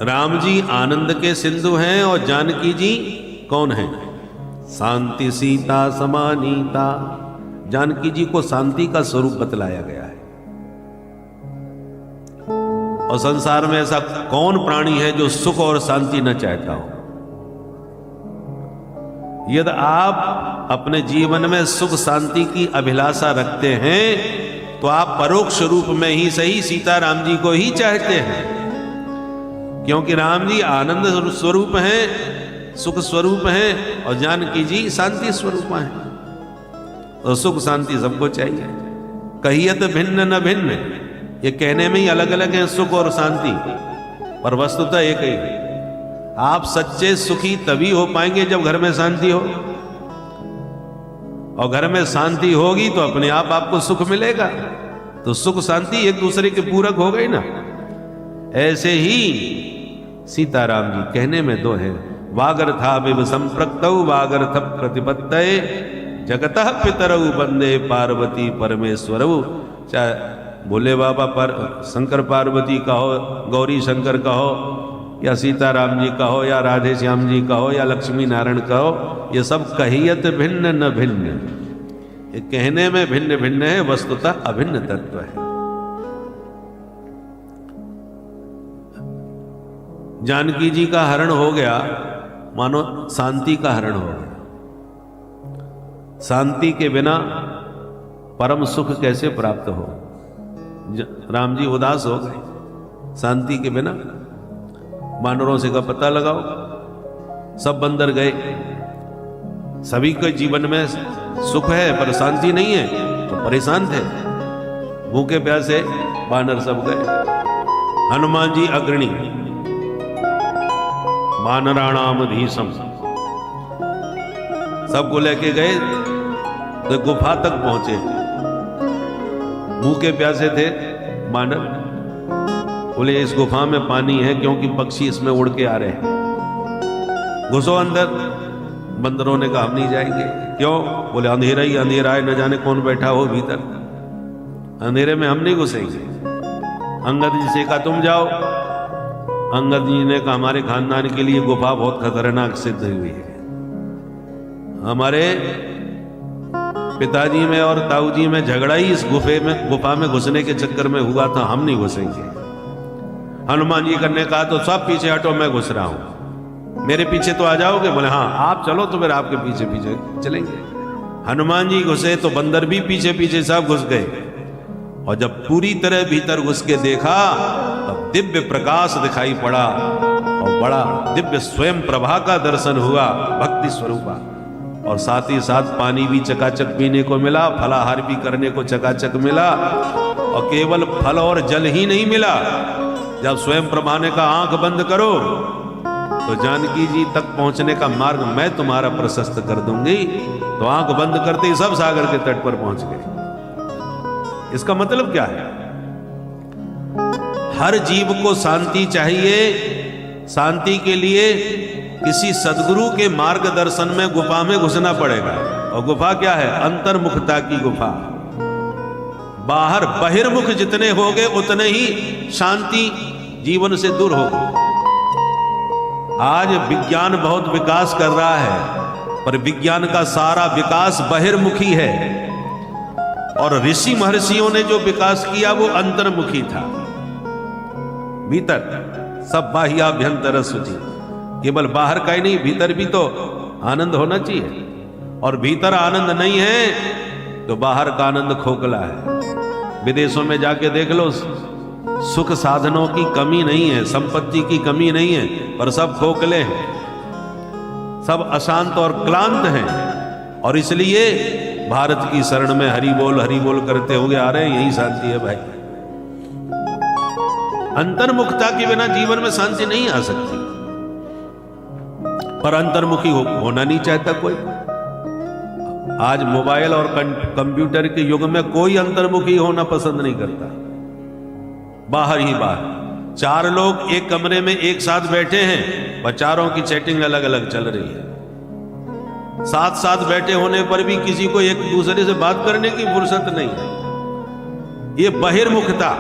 राम जी आनंद के सिंधु हैं और जानकी जी कौन हैं? शांति सीता समानीता। जानकी जी को शांति का स्वरूप बतलाया गया है। और संसार में ऐसा कौन प्राणी है जो सुख और शांति न चाहता हो? यदि आप अपने जीवन में सुख शांति की अभिलाषा रखते हैं तो आप परोक्ष रूप में ही सही सीता राम जी को ही चाहते हैं, क्योंकि राम जी आनंद स्वरूप हैं, सुख स्वरूप हैं, और जानकी जी शांति स्वरूप हैं। तो सुख शांति सबको चाहिए। कहियत भिन्न न भिन्न, ये कहने में ही अलग अलग हैं सुख और शांति, पर वस्तुतः एक ही है। आप सच्चे सुखी तभी हो पाएंगे जब घर में शांति हो, और घर में शांति होगी तो अपने आप आपको सुख मिलेगा। तो सुख शांति एक दूसरे के पूरक हो गई ना। ऐसे ही सीताराम जी कहने में दो हैं। वागर्था विव संप्रक्तौ वागर्थ प्रतिपत्तये जगतः पितरौ वंदे पार्वती परमेश्वरौ। चाहे भोले बाबा पर शंकर पार्वती कहो, गौरी शंकर कहो, या सीताराम जी कहो, या राधे श्याम जी कहो, या लक्ष्मी नारायण कहो, ये सब कहियत भिन्न न भिन्न। ये कहने में भिन्न भिन्न है, वस्तुतः अभिन्न तत्व है। जानकी जी का हरण हो गया, मानो शांति का हरण हो गया। शांति के बिना परम सुख कैसे प्राप्त हो? राम जी उदास हो गए शांति के बिना। बानरों से का पता लगाओ, सब बंदर गए। सभी के जीवन में सुख है पर शांति नहीं है, तो परेशान थे, भूखे प्यासे बानर सब गए। हनुमान जी अग्रणी, वानराणाम धीसम, सबको लेके गए तो गुफा तक पहुंचे। भूखे प्यासे थे बानर, बोले इस गुफा में पानी है क्योंकि पक्षी इसमें उड़ के आ रहे हैं, घुसो अंदर। बंदरों ने कहा हम नहीं जाएंगे। क्यों? बोले अंधेरा ही अंधेरा है, न जाने कौन बैठा हो भीतर, अंधेरे में हम नहीं घुसेंगे। अंगद जी से कहा तुम जाओ। अंगद जी ने कहा हमारे खानदान के लिए गुफा बहुत खतरनाक सिद्ध हुई है, हमारे पिताजी में और ताऊ जी में झगड़ा ही इस गुफा में घुसने के चक्कर में हुआ था, हम नहीं घुसेंगे। हनुमान जी करने कहा तो सब पीछे हटो, मैं घुस रहा हूं, मेरे पीछे तो आ जाओगे? बोले हाँ आप चलो तो फिर आपके पीछे पीछे चलेंगे। हनुमान जी घुसे तो बंदर भी पीछे पीछे सब घुस गए, और जब पूरी तरह भीतर घुस के देखा तब दिव्य प्रकाश दिखाई पड़ा, और बड़ा दिव्य स्वयं प्रभा का दर्शन हुआ, भक्ति स्वरूपा। और साथ ही साथ पानी भी चकाचक पीने को मिला, फलाहार भी करने को चकाचक मिला, और केवल फल और जल ही नहीं मिला। जब स्वयं प्रभा ने कहा आंख बंद करो, तो जानकी जी तक पहुंचने का मार्ग मैं तुम्हारा प्रशस्त कर दूंगी, तो आंख बंद करते ही सब सागर के तट पर पहुंच गए। इसका मतलब क्या है? हर जीव को शांति चाहिए। शांति के लिए किसी सदगुरु के मार्गदर्शन में गुफा में घुसना पड़ेगा। और गुफा क्या है? अंतर्मुखता की गुफा। बाहर बहिर्मुख जितने होगे उतने ही शांति जीवन से दूर होगी। आज विज्ञान बहुत विकास कर रहा है, पर विज्ञान का सारा विकास बहिर्मुखी है, और ऋषि महर्षियों ने जो विकास किया वो अंतर्मुखी था। भीतर सब बाह्याभ्यंतर शुचि, केवल बाहर का ही नहीं, भीतर भी तो आनंद होना चाहिए। और भीतर आनंद नहीं है तो बाहर का आनंद खोखला है। विदेशों में जाके देख लो, सुख साधनों की कमी नहीं है, संपत्ति की कमी नहीं है, पर सब खोखले हैं, सब अशांत और क्लांत हैं। और इसलिए भारत की शरण में हरि बोल करते हुए आ रहे हैं, यही शांति है भाई। अंतर्मुखता के बिना जीवन में शांति नहीं आ सकती, पर अंतर्मुखी होना नहीं चाहता कोई। आज मोबाइल और कंप्यूटर के युग में कोई अंतर्मुखी होना पसंद नहीं करता, बाहर ही बाहर। चार लोग एक कमरे में एक साथ बैठे हैं, पर चारों की चैटिंग अलग अलग चल रही है। साथ साथ बैठे होने पर भी किसी को एक दूसरे से बात करने की फुर्सत नहीं है। ये बहिर्मुखता,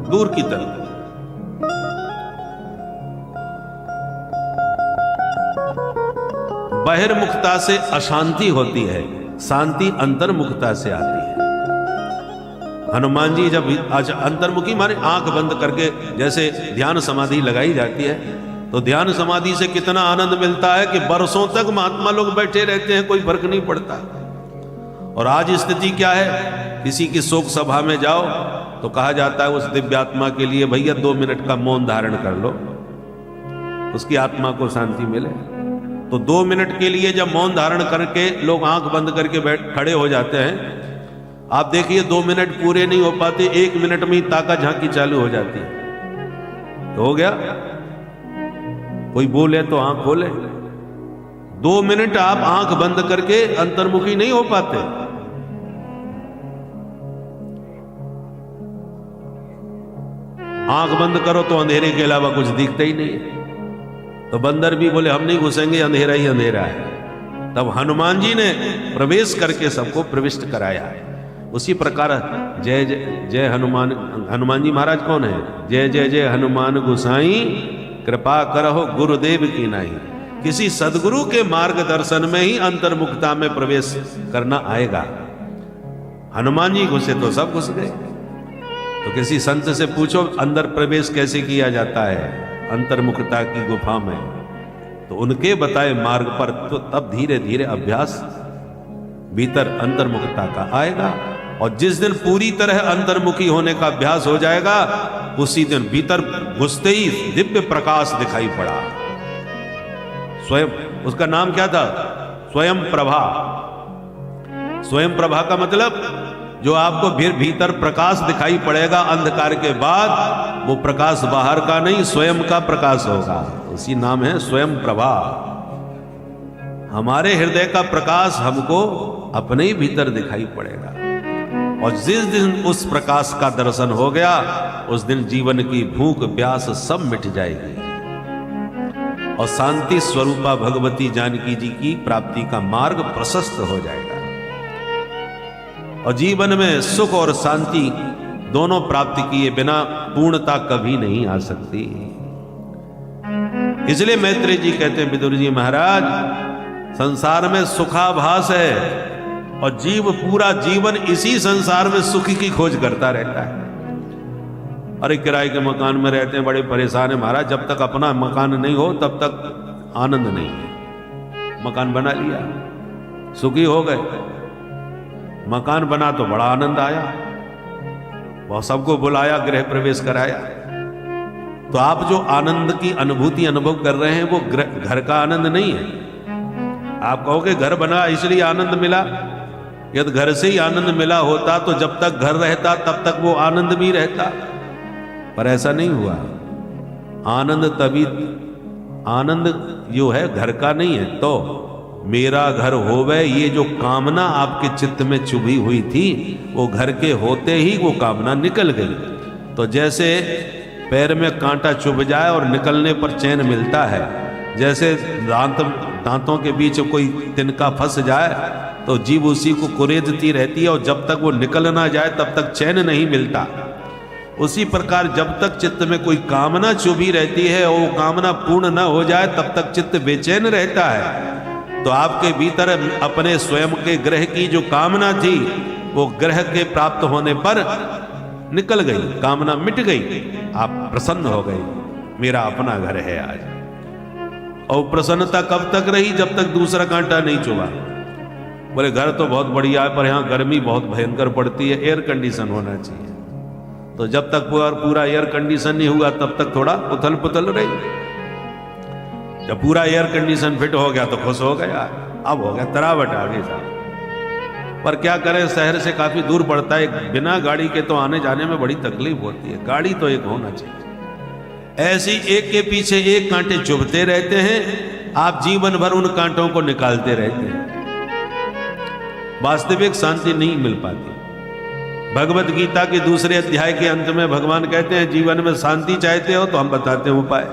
दूर की तरफ। बहिर्मुखता से अशांति होती है, शांति अंतर्मुखता से आती है। हनुमान जी जब अंतर्मुखी माने आंख बंद करके जैसे ध्यान समाधि लगाई जाती है, तो ध्यान समाधि से कितना आनंद मिलता है कि बरसों तक महात्मा लोग बैठे रहते हैं, कोई फर्क नहीं पड़ता। और आज स्थिति क्या है, किसी की शोक सभा में जाओ तो कहा जाता है उस दिव्यात्मा के लिए भैया 2 मिनट का मौन धारण कर लो, उसकी आत्मा को शांति मिले। तो 2 मिनट के लिए जब मौन धारण करके लोग आंख बंद करके खड़े हो जाते हैं, आप देखिए 2 मिनट पूरे नहीं हो पाते, 1 मिनट में ही ताका झांकी चालू हो जाती है। तो हो गया, कोई बोले तो आंख खोले। 2 मिनट आप आंख बंद करके अंतर्मुखी नहीं हो पाते। आंख बंद करो तो अंधेरे के अलावा कुछ दिखता ही नहीं है। तो बंदर भी बोले हम नहीं घुसेंगे, अंधेरा ही अंधेरा है। तब हनुमान जी ने प्रवेश करके सबको प्रविष्ट कराया है। उसी प्रकार जय जय जय हनुमान जी महाराज कौन है? जय जय जय हनुमान गोसाई, कृपा करहो गुरुदेव की नाई। किसी सदगुरु के मार्गदर्शन में ही अंतर्मुखता में प्रवेश करना आएगा। हनुमान जी घुसे तो सब घुस गए। तो किसी संत से पूछो अंदर प्रवेश कैसे किया जाता है अंतर्मुखता की गुफा में, तो उनके बताए मार्ग पर तो तब धीरे धीरे अभ्यास भीतर अंतर्मुखता का आएगा। और जिस दिन पूरी तरह अंतर्मुखी होने का अभ्यास हो जाएगा, उसी दिन भीतर घुसते ही दिव्य प्रकाश दिखाई पड़ा। स्वयं, उसका नाम क्या था? स्वयं प्रभा। स्वयं प्रभा का मतलब जो आपको भीतर प्रकाश दिखाई पड़ेगा अंधकार के बाद, वो प्रकाश बाहर का नहीं, स्वयं का प्रकाश होगा। उसी नाम है स्वयं प्रभा। हमारे हृदय का प्रकाश हमको अपने ही भीतर दिखाई पड़ेगा। और जिस दिन उस प्रकाश का दर्शन हो गया, उस दिन जीवन की भूख प्यास सब मिट जाएगी और शांति स्वरूपा भगवती जानकी जी की प्राप्ति का मार्ग प्रशस्त हो जाएगा। और जीवन में सुख और शांति दोनों प्राप्ति किए बिना पूर्णता कभी नहीं आ सकती। इसलिए मैत्रेय जी कहते हैं, विदुर जी महाराज, संसार में सुखाभास है और जीव पूरा जीवन इसी संसार में सुख की खोज करता रहता है। अरे किराए के मकान में रहते हैं, बड़े परेशान है महाराज। जब तक अपना मकान नहीं हो तब तक आनंद नहीं है। मकान बना लिया, सुखी हो गए। मकान बना तो बड़ा आनंद आया, बहुत सबको बुलाया, गृह प्रवेश कराया। तो आप जो आनंद की अनुभूति अनुभव कर रहे हैं वो घर का आनंद नहीं है। आप कहोगे घर बना इसलिए आनंद मिला। यदि घर से ही आनंद मिला होता तो जब तक घर रहता तब तक वो आनंद भी रहता, पर ऐसा नहीं हुआ। आनंद तभी, आनंद जो है घर का नहीं है। तो मेरा घर होवे, ये जो कामना आपके चित्त में चुभी हुई थी, वो घर के होते ही वो कामना निकल गई। तो जैसे पैर में कांटा चुभ जाए और निकलने पर चैन मिलता है, जैसे दांतों के बीच कोई तिनका फंस जाए तो जीभ उसी को कुरेदती रहती है, और जब तक वो निकल ना जाए तब तक चैन नहीं मिलता। उसी प्रकार जब तक चित्त में कोई कामना चुभी रहती है और वो कामना पूर्ण न हो जाए तब तक चित्त बेचैन रहता है। तो आपके भीतर अपने स्वयं के ग्रह की जो कामना थी, वो ग्रह के प्राप्त होने पर निकल गई, कामना मिट गई। आप प्रसन्न हो गए, मेरा अपना घर है आज। और प्रसन्नता कब तक रही? जब तक दूसरा कांटा नहीं चुभा। बोले घर तो बहुत बढ़िया है, पर यहाँ गर्मी बहुत भयंकर पड़ती है, एयर कंडीशन होना चाहिए। तो जब तक पूरा एयर कंडीशन नहीं हुआ तब तक थोड़ा उथल पुथल रही। जब पूरा एयर कंडीशन फिट हो गया तो खुश हो गया, अब हो गया तरावट आ गई साहब। पर क्या करें, शहर से काफी दूर पड़ता है, बिना गाड़ी के तो आने जाने में बड़ी तकलीफ होती है। गाड़ी तो एक होना चाहिए। ऐसी एक के पीछे एक कांटे चुभते रहते हैं, आप जीवन भर उन कांटों को निकालते रहते हैं, वास्तविक शांति नहीं मिल पाती। भगवत गीता के दूसरे अध्याय के अंत में भगवान कहते हैं, जीवन में शांति चाहते हो तो हम बताते हैं उपाय।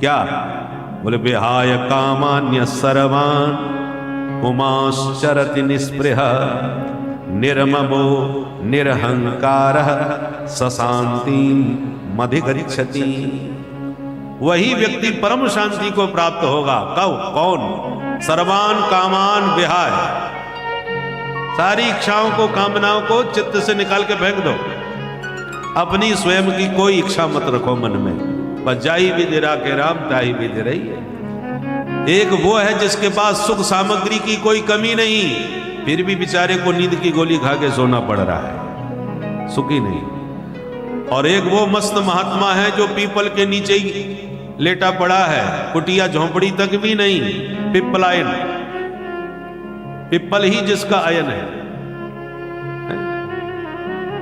क्या? बोले विहाय कामान्य सर्वान् पुमाश्चरति निस्पृह निर्ममो निरहंकारः सशान्तिम् अधिगच्छति। वही व्यक्ति परम शांति को प्राप्त होगा। कब? कौन? सर्वान कामान विहाय, सारी इच्छाओं को, कामनाओं को चित्त से निकाल के फेंक दो। अपनी स्वयं की कोई इच्छा मत रखो मन में। बस जाई विधि राखे राम, ताई विधि रही है। एक वो है जिसके पास सुख सामग्री की कोई कमी नहीं, फिर भी बेचारे को नींद की गोली खा के सोना पड़ रहा है, सुखी नहीं। और एक वो मस्त महात्मा है जो पीपल के नीचे ही लेटा पड़ा है, कुटिया झोंपड़ी तक भी नहीं, पिप्पलायन, पिप्पल ही जिसका अयन है।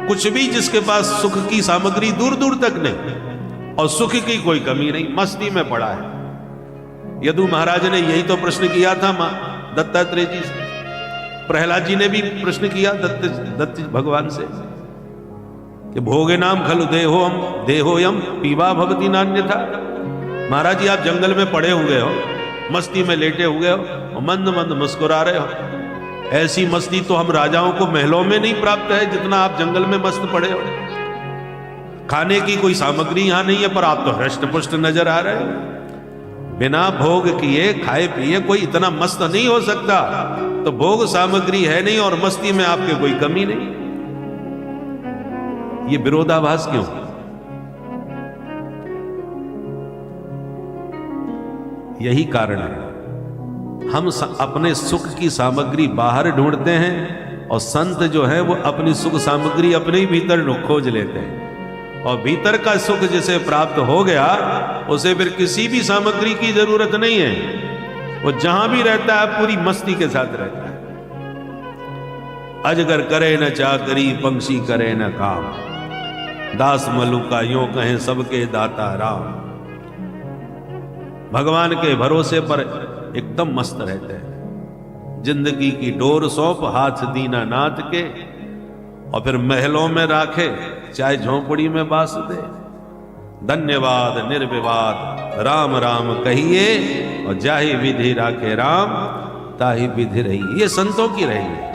कुछ भी जिसके पास सुख की सामग्री दूर दूर तक नहीं और सुख की कोई कमी नहीं, मस्ती में पड़ा है। यदु महाराज ने यही तो प्रश्न किया था मां दत्तात्रेय जी से। प्रहलाद जी ने भी प्रश्न किया दत्त भगवान से कि भोगे नाम खलु देहोयम पीवा भवती नान्य था। महाराज जी आप जंगल में पड़े हुए हो, मस्ती में लेटे हुए हो और मंद मंद मुस्कुरा रहे हो। ऐसी मस्ती तो हम राजाओं को महलों में नहीं प्राप्त है जितना आप जंगल में मस्त पड़े हो। खाने की कोई सामग्री यहां नहीं है पर आप तो हृष्ट पुष्ट नजर आ रहे हो। बिना भोग किए खाए पिए कोई इतना मस्त नहीं हो सकता। तो भोग सामग्री है नहीं और मस्ती में आपके कोई कमी नहीं। ये विरोधाभास क्यों? यही कारण है, हम अपने सुख की सामग्री बाहर ढूंढते हैं और संत जो है वो अपनी सुख सामग्री अपने ही भीतर खोज लेते हैं। और भीतर का सुख जिसे प्राप्त हो गया उसे फिर किसी भी सामग्री की जरूरत नहीं है। वो जहां भी रहता है पूरी मस्ती के साथ रहता है। अजगर करे न चाकरी, पंक्षी करे न काम, दास मलुका यूं कहें सबके दाता राम। भगवान के भरोसे पर एकदम मस्त रहते हैं। जिंदगी की डोर सौंप हाथ दीना नाथ के, और फिर महलों में राखे चाहे झोंपड़ी में बास दे। धन्यवाद निर्विवाद राम राम कहिए, और जाहि विधि राखे राम ताहि विधि रही। ये संतों की रही है।